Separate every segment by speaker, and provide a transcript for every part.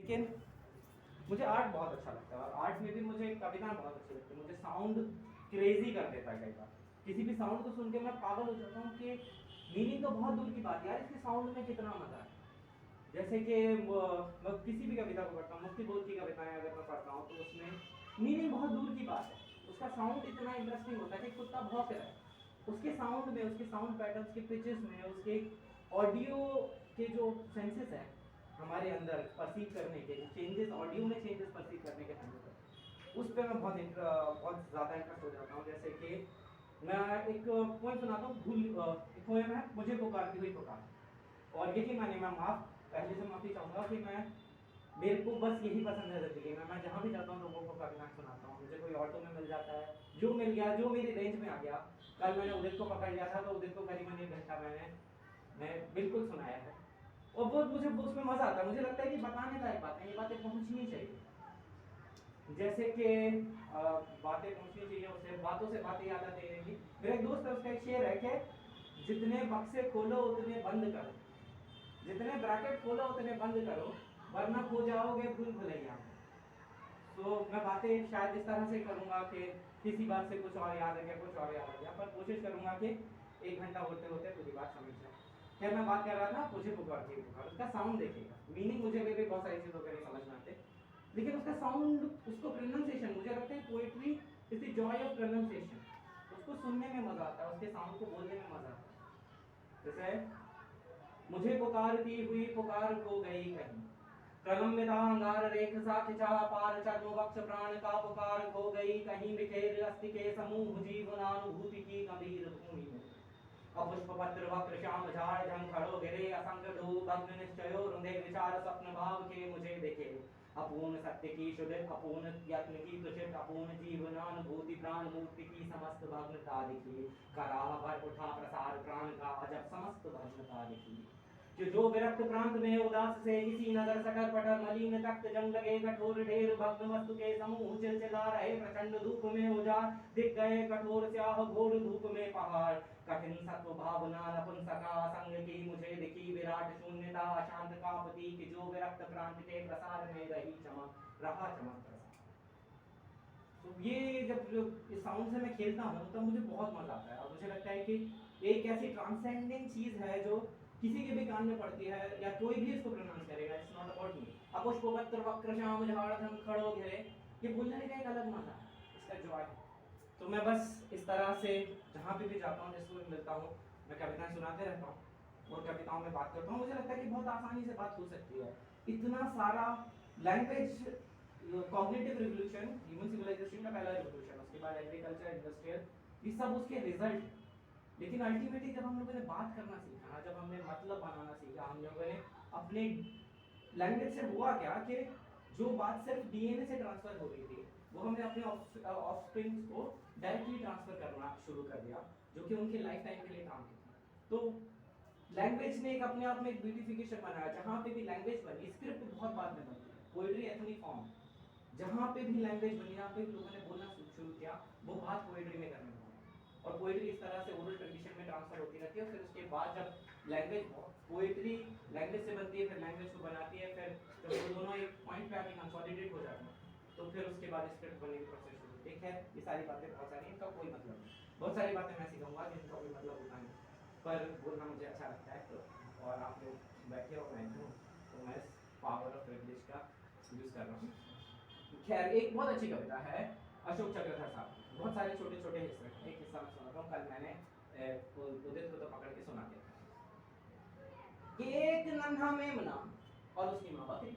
Speaker 1: लेकिन मुझे आर्ट बहुत अच्छा लगता है और आर्ट में भी मुझे कविता बहुत अच्छी लगती है। मुझे साउंड क्रेजी कर देता है कई बार। किसी भी साउंड को सुन के मैं पागल हो जाता हूँ कि मीनिंग तो बहुत दूर की बात है यार, इसके साउंड में कितना मजा है। जैसे कि मैं किसी भी कविता को पढ़ता हूँ, मुफ्ती बोध की कविताएं अगर मैं पढ़ता हूँ तो उसमें मीनिंग बहुत दूर की बात है, उसका साउंड इतना इंटरेस्टिंग होता है कि कुत्ता भौंक रहा है, उसके साउंड में, उसके साउंड पैटर्न्स के पिचेस में, उसके ऑडियो के जो सेंसेस हैं हमारे अंदर परसीव करने के, चेंजेस ऑडियो में चेंजेस परसीव करने के सेंसेस, उस पर मैं बहुत ज़्यादा इंटरेस्ट हो जाता हूँ। जैसे कि मैं एक पोएम सुनाता हूँ, एक पोएम है, मुझे पुकारती हुई पुकार। और यही माने मैं पहले से माफ़ी चाहूँगा कि मेरे को बस यही पसंद है ज़िंदगी में, मैं जहाँ भी जाता हूँ लोगों को कविताएं सुनाता हूँ। मुझे कोई ऑटो में मिल जाता है, जो मिल गया, जो मेरी रेंज में आ गया। कल मैंने उदित को पकड़ लिया था तो उदित को करीबन 1 घंटा मैं बिल्कुल सुनाया है और बहुत मुझे उसमें मज़ा आता है। मुझे लगता है कि बताने लायक बातें, ये बातें पहुँचनी चाहिए। जैसे कि बातें पहुँचनी चाहिए, उससे बातों से बातें याद आती रहेंगी। मेरा एक दोस्त है, उसका एक शेर है कि जितने बक्से खोलो उतने बंद करो, जितने ब्रैकेट खोलो उतने बंद करो, वरना खो जाओगे भूल भुलैया में। तो मैं बातें शायद इस तरह से करूँगा कि किसी बात से कुछ और याद आ गया, कुछ और याद आ गया, पर कोशिश करूँगा कि 1 घंटा होते होते पूरी बात समझ जाए। क्या मैं बात कर रहा था, मुझे पुकार थी पुकार, उसका साउंड देखिएगा, मीनिंग मुझे भी बहुत सारी चीज़ों के नहीं समझ में आते, लेकिन उसका साउंड, उसको प्रोनाउंसिएशन, मुझे लगता है poetry is the Joy of pronunciation. उसको सुनने में मज़ा आता है, उसके साउंड को बोलने में मज़ा आता है। जैसे मुझे पुकारती हुई पुकार खो गई कहीं, प्रलंबिता अंगार रेख सा खिंचा पार चर्म वक्ष प्राण का पुकार खो गई कहीं, बिखेर अस्थि के समूह जीवनानुभूति की गंभीर भूमि में। अपुष्प पत्र वक्र श्याम झाड़ झंखड़ो गिरे, असंग धूप भग्न निश्चयो रुंधे विचार स्वप्न भाव के मुझे देखे। अपूर्ण सत्य की शुद्ध, अपूर्ण यत्न की तुषित, अपूर्ण जीवनानुभूति प्राण मूर्ति की समस्त भग्नता दिखी। कराह भर उठा प्रसार प्राण का जब समस्त भग्नता दिखी। जो विरक्त प्रांत में उदास से इसी नगर सकल पटर मलिन तख्त जंग लगे कठोर ढेर भग्न वस्तु के समूह चिलचिला रहे प्रचंड धूप में उजाड़ दिख गए कठोर स्याह घोर धूप में पहाड़। कठिन सत्व भावना नपुंसका संग की मुझे दिखी विराट शून्यता अशांत का प्रतीक, जो विरक्त प्रांत के प्रसार में रही चमक रहा चमक प्रसार। तो ये जब इस साउंड से मैं खेलता हूँ तो मुझे बहुत मजा आता है और मुझे लगता है कि एक ऐसी ट्रांसेंडिंग चीज है जो किसी के भी कान में पड़ती है या कोई भी इसको प्रोनाउंस करेगा, इट्स नॉट अबाउट मी। अपुष्प पत्र वक्र श्याम झाड़ झंखड़ो घेरे, ये बोलने का एक अलग मजा है, इसका जॉय है। तो मैं बस इस तरह से जहाँ पे भी जाता हूँ, जिसको भी मिलता हूँ, मैं कविताएं सुनाते रहता हूँ और कविताओं में बात करता हूँ। मुझे लगता है कि बहुत आसानी से बात हो सकती है। इतना सारा language, cognitive revolution, human civilisation का पहला रिवोल्यूशन, उसके बाद एग्रीकल्चर, इंडस्ट्रियल, ये सब उसके रिजल्ट। लेकिन अल्टीमेटली जब हम लोगों ने बात करना सीखा, जब हमने मतलब बनाना सीखा, हम लोगों ने अपने लैंग्वेज से हुआ क्या कि जो बात सिर्फ डीएनए से ट्रांसफर हो रही थी वो हमने अपने ऑफस्प्रिंग्स को डायरेक्टली ट्रांसफर करना शुरू कर दिया, जो कि उनके लाइफ टाइम के लिए काम की थी। तो लैंग्वेज ने एक अपने आप में एक ब्यूटिफिकेशन बनाया। जहाँ पे भी लैंग्वेज बनी, स्क्रिप्ट बहुत बाद में बनती है, पोएट्री एथनिक फॉर्म, जहाँ पे भी लैंग्वेज बनी, जहाँ पे भी लोगों ने बोलना शुरू किया, वो बात पोएट्री में करने लगा और पोएट्री इस तरह से ओरल ट्रेडिशन में ट्रांसफर होती रहती है। फिर उसके बाद जब लैंग्वेज, पोएट्री लैंग्वेज से बनती है, फिर लैंग्वेज को बनाती है, फिर जब वो दोनों एक पॉइंट पे आके कंसोलिडेट हो जाते हैं तो फिर उसके बाद स्क्रिप्ट बनने की प्रोसेस शुरू होती है। खैर ये सारी बातें बहुत सारी, इनका कोई मतलब नहीं, बहुत सारी बातें मैं सिखाऊंगा जिनका कोई मतलब होता नहीं, पर बोलना मुझे अच्छा लगता है। तो और आप लोग बैठे और मैं हूँ तो मैं इस पावर ऑफ प्रिविलेज का यूज़ कर रहा हूँ। खैर एक बहुत अच्छी कविता है अशोक चक्रधर साहब की, बहुत सारे छोटे छोटे हिस्से, एक हिस्सा मैं सुनाता हूँ। कल मैंने उदित को तो पकड़ के सुना दिया कि एक नन्हा मेमना और उसकी माँ बकरी,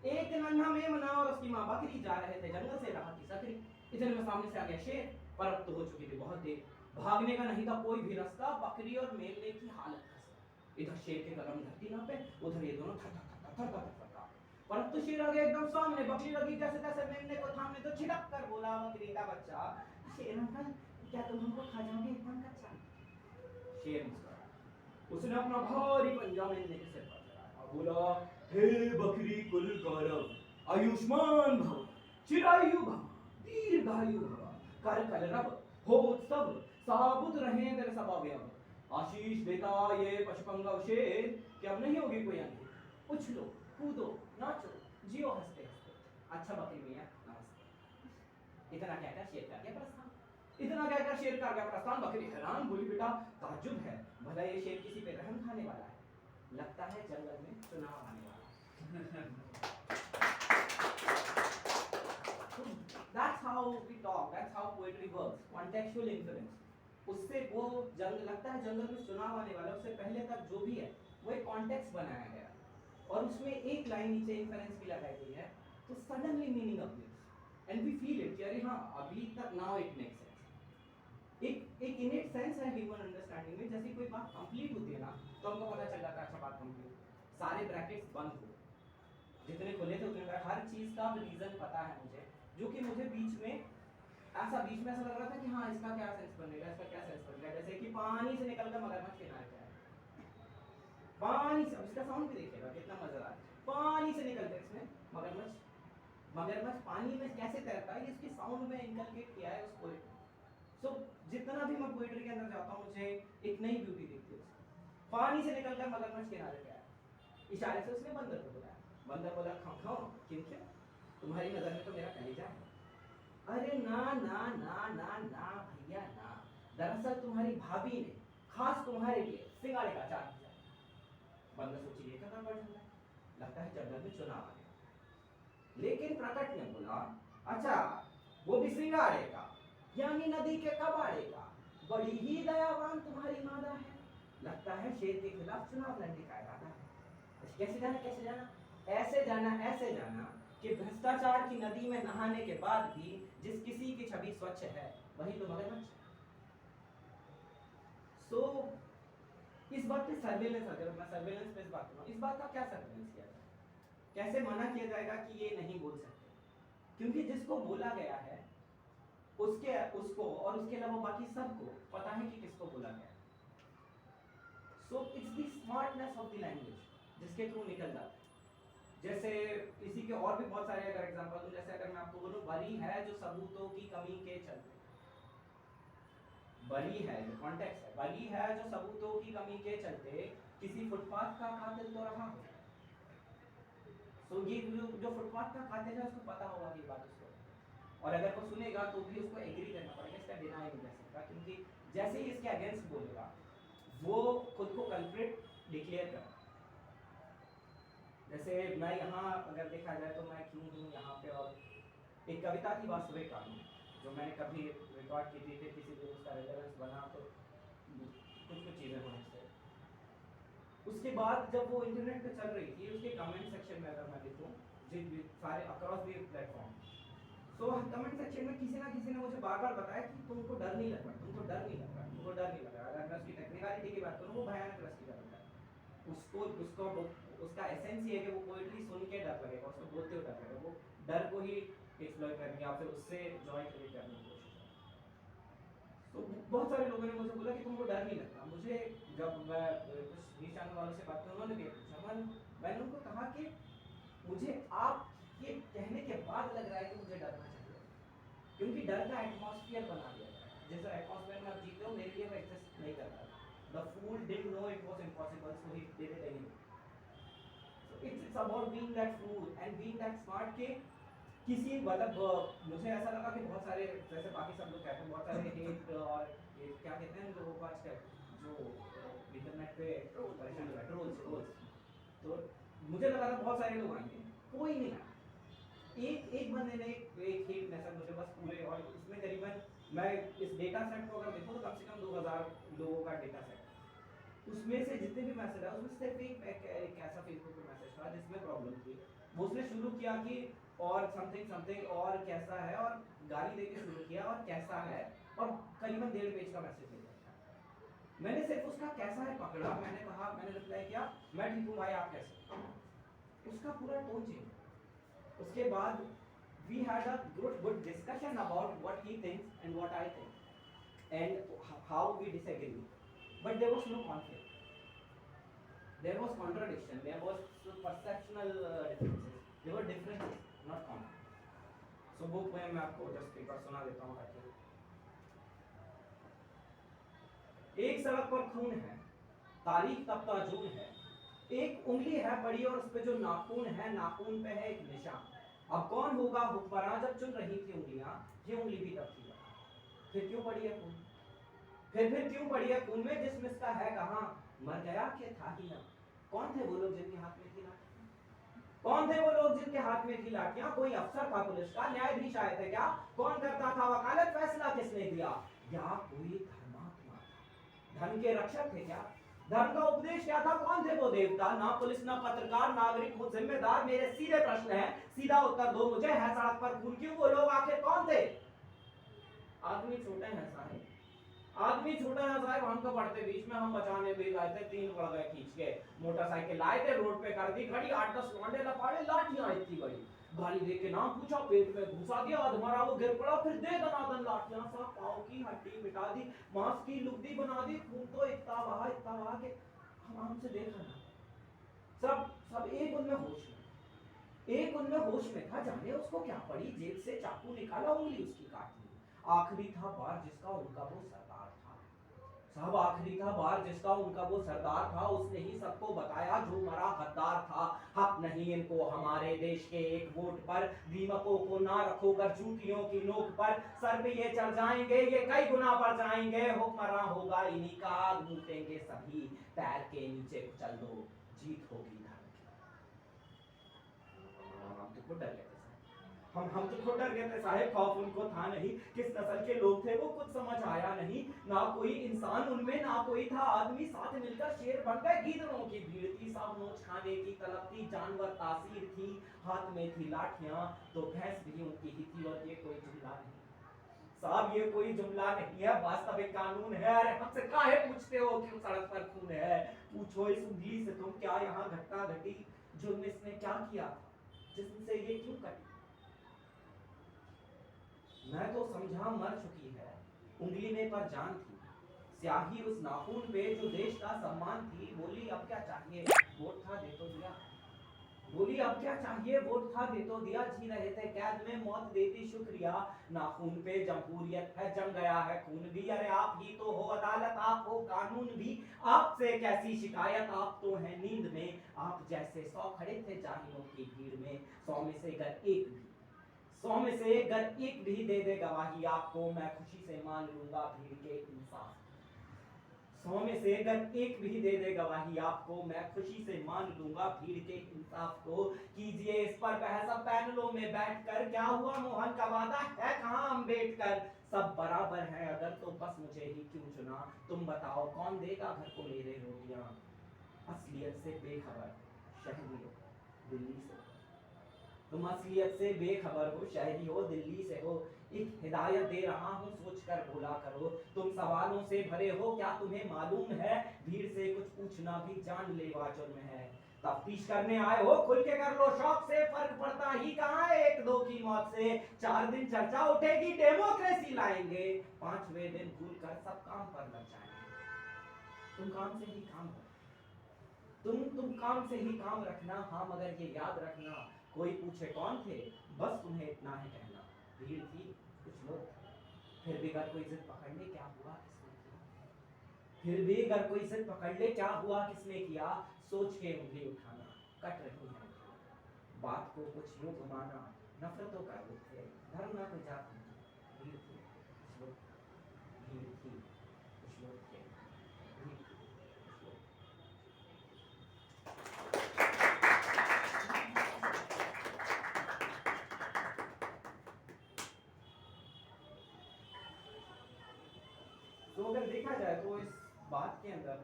Speaker 1: एक नन्हा मेमना और उसकी माँ बकरी जा रहे थे जंगल से राह की सकरी। इतने में सामने से आ गया शेर, पर अब तो हो चुकी थी बहुत देर, भागने का नहीं था कोई भी रास्ता, बकरी और मेमने की हालत खस्ता। इधर शेर के कदम धरती ना पे, उधर ये दोनों थर थर थर थर थर थर थर। पर अब तो शेर आ गया एकदम सामने, बकरी लगी जैसे तैसे मेमने को थामने, तो छिटक कर बोला बकरी का बच्चा, शेर अंकल क्या तुम हमको खा जाओगे एकदम कच्चा? शेर मुस्कुराया, उसने अपना भारी पंजा मेमने के सिर पर चढ़ाया और बोला, हे बकरी कुल गौरव, आयुष्मान भव, चिरायु भव, दीर्घायु भव, कर कलरव हो उत्सव, साबुत रहे तेरे सब अवयव, आशीष देता ये पशुपंगव शेर कि अब नहीं होगी कोई अंधेर, उछलो कूदो नाचो अच्छा बकरी भैया नमस्ते, इतना क्या क्या शेयर कर गया प्रस्थान, इतना क्या क्या शेयर कर गया प्रस्थान। बकरी हैरान बोली बेटा ताज्जुब है, भला ये शेर किसी पे रहम खाने वाला है, लगता है जंगल में चुनाव आने वाला है। That's how we talk, that's how poetry works, contextual inference। उससे वो लगता है जंगल में चुनाव आने वाला है, उससे पहले तक जो भी है वो एक कॉन्टेक्स्ट बनाया गया और उसमें एक लाइन नीचे इंफरेंस की लगाई गई है, तो suddenly meaning appears and we feel it कि अरे हाँ अभी तक नाउ इट मेक्स सेंस। एक इनेट सेंस है ह्यूमन अंडरस्टैंडिंग में, जैसे कोई बात कंप्लीट होती है ना तो हमको पता चल जाता है अच्छा बात कंप्लीट, सारे ब्रैकेट्स बंद हो, जितने खुले थे उतने, हर चीज का रीजन पता है मुझे, जो कि मुझे बीच में ऐसा लग रहा था कि हाँ इसका क्या सेंस बनेगा, इसका क्या सेंस बनेगा, जैसे कि पानी से निकलकर मगरमच्छ किनारे पे आए, पानी से, अब इसका साउंड भी देखिएगा कितना मजेदार है, पानी से निकलकर इसमें मगरमच्छ पानी में कैसे तैरता है, इसके साउंड में इनकलकेट किया है उस पोएट। सो जितना भी मैं पोएट्री के अंदर जाता हूँ मुझे एक नई ब्यूटी दिखती है। पानी से निकलकर मगरमच्छ किनारे पे आया, इशारे से उसने बंदर को बुलाया, बंदर बोला खाओ खाओ क्यों, तुम्हारी नजर में तो मेरा कलेजा है। अरे ना ना ना ना ना भैया ना, दरअसल तुम्हारी भाभी ने खास तुम्हारे लिए सिंगाड़े का अचार किया। बंदर सोची ये क्या गड़बड़ है, लगता है जंगल में चुनाव आ गया। लेकिन प्रकट ने बोला अच्छा वो भी सिंगाड़े का, यानी नदी के कबाड़े का, बड़ी ही दयावान तुम्हारी मादा है, लगता है शेर के खिलाफ चुनाव लड़ने का इरादा है। कैसे जाना, ऐसे जाना कि भ्रष्टाचार की नदी में नहाने के बाद भी जिस किसी की छवि स्वच्छ है वही तो मगरमच्छ। सो इस बात पे सर्वेलेंस, अगर मैं सर्वेलेंस पे इस बात करूं, इस बात का क्या सर्वेलेंस किया जाए, कैसे मना किया जाएगा कि ये नहीं बोल सकते, क्योंकि जिसको बोला गया है उसको और उसके अलावा बाकी सबको पता है कि किसको बोला गया है। So it's the smartness of the language जिसके थ्रू निकल जाता है। जैसे इसी के और भी बहुत सारे अगर एग्जांपल दूं, जैसे अगर मैं आपको बोलूं बरी है जो सबूतों की कमी के चलते, बरी है जो कॉन्टेक्स्ट है, बरी है जो सबूतों की कमी के चलते किसी फुटपाथ का कातिल तो रहा हो। सो ये जो फुटपाथ का कातिल है उसको पता होगा कि बात उसको, और अगर वो सुनेगा तो भी उसको एग्री करना पड़ेगा, इसका डिनाई नहीं कर सकता, क्योंकि जैसे ही इसके अगेंस्ट बोलेगा वो खुद को कल्प्रिट डिक्लेयर कर। जैसे मैं यहाँ अगर देखा जाए तो मैं क्यों हूँ यहाँ पे, और एक कविता की वास्तविक कहानी जो मैंने कभी रिकॉर्ड की थी, किसी दिन उसका रेलेवेंस बना तो कुछ चीज़ें होने से। उसके बाद जब वो इंटरनेट पे चल रही थी, उसके कमेंट सेक्शन में अगर मैं देखूँ सारे अक्रॉस दी प्लेटफॉर्म, तो कमेंट सेक्शन में किसी ने मुझे बार बार बताया कि तुमको डर नहीं लग रहा। अगर मैं उसकी टेक्निकलिटी की बात करूँ वो भयानक रस की बात है, उसका एसेंस ये है कि वो पोएट्री सुन के डर लगेगा, उसको बोलते हुए डर लगेगा, वो डर को ही एक्सप्लोर करने या फिर उससे जॉय क्रिएट करने की कोशिश करेगा। तो बहुत सारे लोगों ने मुझे बोला कि तुमको डर नहीं लगता। मुझे जब मैं कुछ न्यूज़ चैनल वालों से बात की, उन्होंने भी पूछा, मैंने उनको कहा कि मुझे आप ये कहने के बाद लग रहा है कि मुझे डरना चाहिए, क्योंकि डर का एटमॉस्फेयर बना दिया है, जैसे एटमॉस्फेयर में आप जीते हो, मेरे लिए वो एग्जिस्ट नहीं करता। The fool didn't know it was impossible, so he did it anyway. So it's about being that fool and being that smart के किसी मतलब मुझे ऐसा लगा कि बहुत सारे, जैसे बाकी सब लोग कहते हैं, बहुत सारे हेट और ये क्या कहते हैं लोगों को आजकल जो इंटरनेट पे परेशान है, ट्रोल्स, तो मुझे लगा था बहुत सारे लोग आएंगे, कोई नहीं आया। एक बंदे ने एक हेट मैसेज मुझे बस पूरे, और इसमें करीबन मैं इस डेटा सेट को अगर देखूँ तो कम से कम 2000 लोगों का डेटा सेट, उसमें से जितने भी मैसेज है उसमें सिर्फ एक ऐसा फेसबुक पे मैसेज था जिसमें प्रॉब्लम थी। वो उसने शुरू किया कि और समथिंग और कैसा है, और गाली देके शुरू किया और कैसा है, और करीबन 1.5 पेज का मैसेज लिखा था। मैंने सिर्फ उसका कैसा है पकड़ा, मैंने रिप्लाई किया मैं ठीक हूँ भाई आप कैसे, उसका पूरा टोन चेंज। उसके बाद we had a good discussion about what he thinks and what I think and how we disagree, but there was no conflict, there was contradiction, there was perceptual differences, there were differences not conflict. So वो poem मैं आपको just एक बार सुना देता हूँ ताकि, एक सड़क पर खून है, तारीख तपता जून है, एक उंगली है बड़ी और उस पे जो नाखून है, नाखून पे है एक निशान, अब कौन होगा हुक्मरान? जब चुन रही थी उंगलियां, ये उंगली भी तब थी। फिर क्यों पड़ी है खून? फिर क्यों पड़ी है खून में? जिसम इसका है कहां? मर गया कि था ही ना? कौन थे वो लोग जिनके हाथ में थी लाठी? कौन थे वो लोग जिनके हाथ में थी लाठियां? कोई अफसर था पुलिस का? न्यायाधीश आए थे क्या? कौन करता था वकालत? फैसला किसने दिया? या कोई धर्मात्मा था? धर्म के रक्षक थे क्या? धर्म का उपदेश क्या था? कौन थे वो देवता? ना पुलिस, ना पत्रकार, नागरिक, खुद जिम्मेदार। मेरे सीधे प्रश्न है, सीधा उत्तर दो मुझे। है सड़क पर खून क्यों? वो लोग आखिर कौन थे? आदमी छोटे हैं साहब, आदमी छोटा है साहब। हम तो पढ़ते बीच में, हम बचाने भी गए थे, 3 पड़ गए खींच के। मोटरसाइकिल लाए थे, रोड पे कर दी खड़ी, 8-10 लौंडे लपाड़े, लाठियां इतनी बड़ी। गाली दे के नाम पूछा, पेट में घुसा दिया, अधमरा वो गिर पड़ा, फिर दे दनादन लाठियां। सब पाँव की हड्डी मिटा दी, मांस की लुगदी बना दी। खून तो इतना बहा के हम आराम से देख रहे हैं। सब सब एक उनमें होश में, एक उनमें होश में था। जाने उसको क्या पड़ी? जेब से चाकू निकाला, उंगली उसकी काट ली। आखिरी था बार जिसका उनका वो सरदार था साहब, आखिरी था बार जिसका उनका वो सरदार था। उसने ही सबको बताया जो मरा गद्दार था। हक नहीं इनको हमारे देश के एक वोट पर। दीमकों को ना रखो कर जूतियों की नोक पर। सर पे ये चढ़ जाएंगे, ये कई गुना बढ़ जाएंगे। हुक्मरान होगा इन्हीं का, आग लूटेंगे सभी। पैर के नीचे कुचल दो, जीत होगी धर्म की। हम तो खुद डर गए थे, हम तो खुद डर गए थे साहेब। खौफ उनको था नहीं, किस नस्ल के लोग थे वो कुछ समझ आया नहीं। ना कोई इंसान उनमें, ना कोई था आदमी। साथ मिलकर शेर बन गए, गीदड़ों की भीड़ थी। सब नोच खाने की तलब थी, जानवर तासीर थी। हाथ में थी लाठियां, तो भैंस भी उनकी ही थी। और ये कोई जुमला नहीं साहब, ये कोई जुमला नहीं है, वास्तविक कानून है। अरे हमसे काहे पूछते हो क्यों सड़क पर खून है? पूछो इस उंगली से तुम, क्या यहाँ घटना घटी? जुर्म इसने क्या किया था जिससे ये क्यों कटी? मैं तो समझा मर चुकी है, उंगली में पर जान थी। स्याही उस नाखून पे जो देश का सम्मान थी। बोली अब क्या चाहिए? वोट था दे तो दिया। बोली अब क्या चाहिए? वोट था दे तो दिया। जी रहे थे कैद में, मौत देती शुक्रिया। नाखून पे जमहूरियत है, जम गया है खून भी। अरे आप ही तो हो अदालत, आप हो कानून भी। आपसे कैसी शिकायत, आप तो हैं नींद में। आप जैसे 100 खड़े थे जाहिलों की भीड़ में। 100 में से अगर एक भी, 100 में से अगर एक भी दे दे गवाही आपको, मैं खुशी से मान लूंगा भीड़ के इंसाफ। 100 में से अगर एक भी दे दे गवाही आपको, मैं खुशी से मान लूंगा भीड़ के इंसाफ को। कीजिए इस पर बहस अब पैनलों में बैठकर। क्या हुआ मोहन का वादा, है कहां अम्बेडकर? सब बराबर हैं अगर तो बस मुझे ही क्यों चुना? तुम बताओ कौन देगा घर को मेरे रोटियां? असलियत से बेखबर शहरी हो, दिल्ली से। तुम असलियत से बेखबर हो, शहरी हो, दिल्ली से हो। एक हिदायत दे रहा हूँ सोच कर बोला करो। तुम सवालों से भरे हो, क्या तुम्हें मालूम है? भीड़ से कुछ पूछना भी जानलेवा जुर्म है। तफ्तीश करने आए हो, खुल के कर लो शौक से। फर्क पड़ता ही कहाँ है 1-2 की मौत से। 4 दिन चर्चा उठेगी, डेमोक्रेसी लाएंगे। 5वें दिन भूल कर सब काम पर लग जाएंगे। तुम काम से ही काम रखो, तुम काम से ही काम रखना। हाँ मगर ये याद रखना, कोई पूछे कौन थे, बस तुम्हें इतना है कहना। भीड़ थी, कुछ लोग थे। फिर भी अगर कोई जिद पकड़ ले, क्या हुआ किसने किया? फिर भी अगर कोई जिद पकड़ ले, क्या हुआ किसने किया? सोच के उंगली उठाना, कट रही है बात को कुछ यूं घुमाना। नफरतों का रुख थे, धर्म ना कोई जात नहीं। भीड़ थी, कुछ लोग थे। भीड़ थी, कुछ लोग थे। भीड़ थी, कुछ लोग थे। तो अगर देखा जाए तो इस बात के अंदर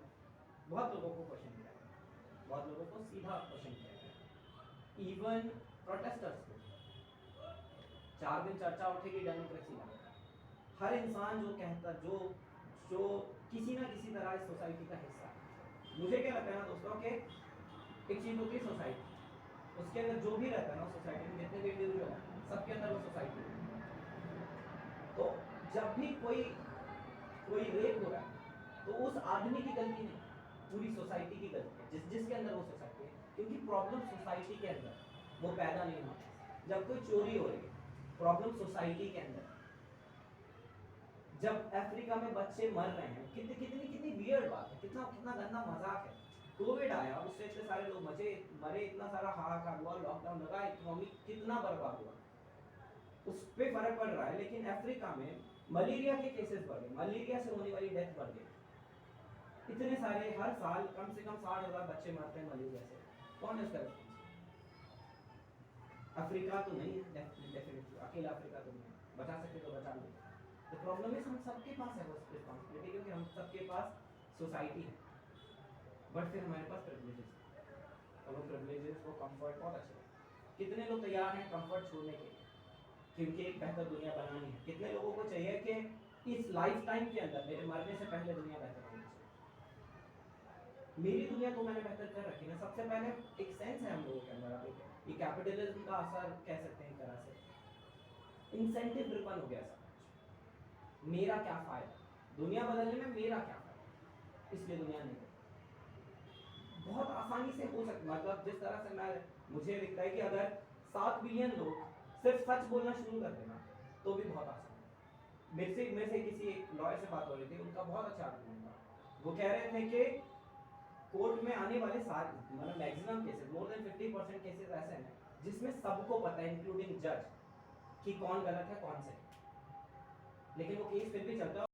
Speaker 1: बहुत लोगों को क्वेश्चन किया गया, बहुत लोगों को सीधा क्वेश्चन किया गया, इवन प्रोटेस्टर्स को। 4 दिन चर्चा उठेगी, डेमोक्रेसी लाएगा। हर इंसान जो कहता, जो जो किसी ना किसी तरह इस सोसाइटी का हिस्सा है। मुझे क्या लगता है ना दोस्तों कि एक चीज होती है सोसाइटी, उसके अंदर जो भी रहता है ना सोसाइटी में, जितने भी इंडिविजुअल हैं सबके अंदर वो सोसाइटी है। तो जब भी कोई कोई रेप हो रहा है तो उस आदमी की गलती नहीं, पूरी सोसाइटी की गलती है, जिसके अंदर वो सोसाइटी है। क्योंकि प्रॉब्लम सोसाइटी के अंदर वो पैदा नहीं होती। जब कोई चोरी हो रही है, प्रॉब्लम सोसाइटी के अंदर। जब अफ्रीका में बच्चे मर रहे हैं, कितनी कितनी कितनी वियर्ड बात है, कितना कितना गंदा मजाक है। कोविड आया, उससे इतने सारे लोग मरे, इतना सारा हाहाकार हुआ, लॉकडाउन लगा, इकोनॉमी कितना बर्बाद हुआ, उस पे फर्क पड़ रहा है। लेकिन अफ्रीका में मलेरिया के केसेस बढ़ गए, मलेरिया से होने वाली डेथ बढ़ गई, इतने सारे हर साल कम से कम 60,000 बच्चे मरते हैं मलेरिया से। कौन है उसका रिस्पॉन्सिबल? अफ्रीका तो नहीं है, डेफिनेटली अकेला अफ्रीका तो नहीं है, बचा सके तो बचा लो। तो प्रॉब्लम इज हम सबके पास है वो रिस्पॉन्सिबिलिटी, क्योंकि हम सबके पास सोसाइटी है, बट फिर हमारे पास प्रिविलेजेस है, और वो प्रिविलेजेस वो कंफर्ट बहुत अच्छे हैं। कितने लोग तैयार हैं कंफर्ट छोड़ने के लिए, क्योंकि एक बेहतर दुनिया बनानी है? कितने लोगों को चाहिए कि इस लाइफ टाइम के अंदर मेरे मरने से पहले दुनिया बेहतर होनी चाहिए? मेरी दुनिया तो मैंने बेहतर कर रखी है। सबसे पहले एक सेंस है हम लोगों के अंदर, आप ये कैपिटलिज्म का असर कह सकते हैं एक तरह से, इंसेंटिव ड्रिवन हो गया सब कुछ। मेरा क्या फायदा, दुनिया बदलने में मेरा क्या फायदा, इसलिए दुनिया नहीं बदलती। बहुत आसानी से हो सकता, मतलब जिस तरह से मुझे दिखता है कि अगर 7 बिलियन लोग सिर्फ सच बोलना शुरू कर देना तो भी बहुत आसान है। मेरे से किसी एक लॉयर से बात हो रही थी, उनका बहुत अच्छा आर्गुमेंट था। वो कह रहे थे कि कोर्ट में आने वाले सारे, मतलब maximum cases, more than 50% cases ऐसे हैं जिसमें सबको पता है इंक्लूडिंग जज कि कौन गलत है कौन सही, लेकिन वो केस फिर भी चलता है।